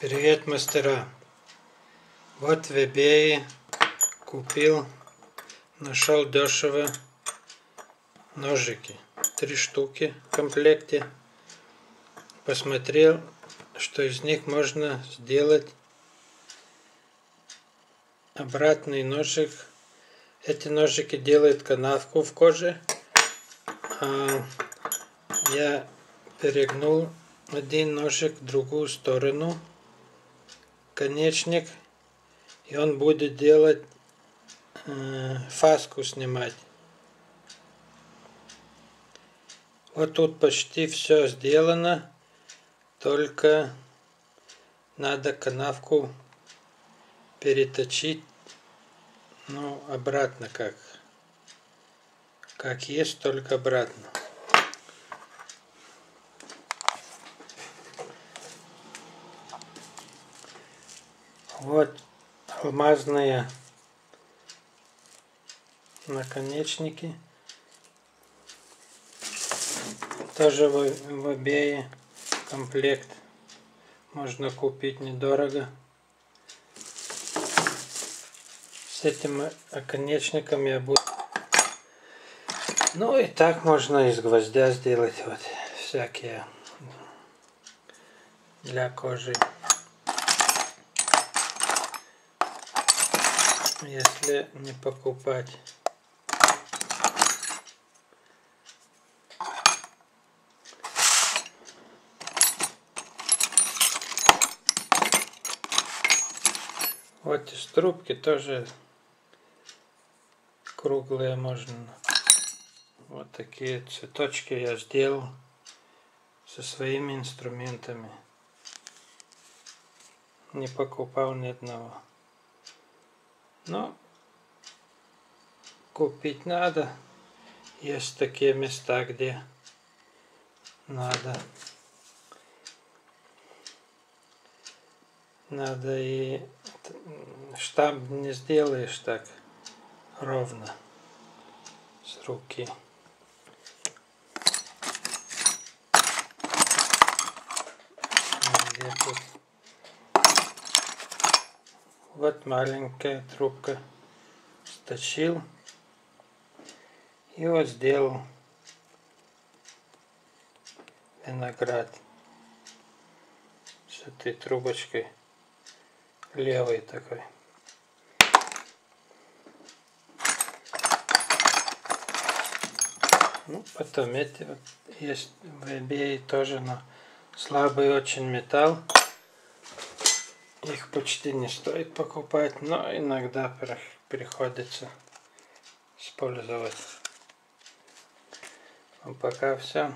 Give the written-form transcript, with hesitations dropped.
Привет, мастера! Вот в eBay нашел дешево ножики. 3 штуки в комплекте. Посмотрел, что из них можно сделать обратный ножик. Эти ножики делают канавку в коже. Я перегнул один ножик в другую сторону, конечник, и он будет делать фаску снимать. Вот тут почти все сделано, только надо канавку переточить, ну, обратно как есть, только обратно. Вот алмазные наконечники, тоже в eBay комплект, можно купить недорого. С этим наконечником я буду. Ну и так можно из гвоздя сделать вот всякие для кожи. Если не покупать. Вот из трубки тоже круглые можно. Вот такие цветочки я сделал со своими инструментами. Не покупал ни одного. Но купить надо. Есть такие места, где надо. Надо, и штамп не сделаешь так ровно с руки. Где тут? Вот маленькая трубка. Сточил. И вот сделал виноград с этой трубочкой левой такой. Ну, потом эти вот есть в eBay тоже, но слабый очень металл. Их почти не стоит покупать, но иногда приходится использовать. Ну, пока все.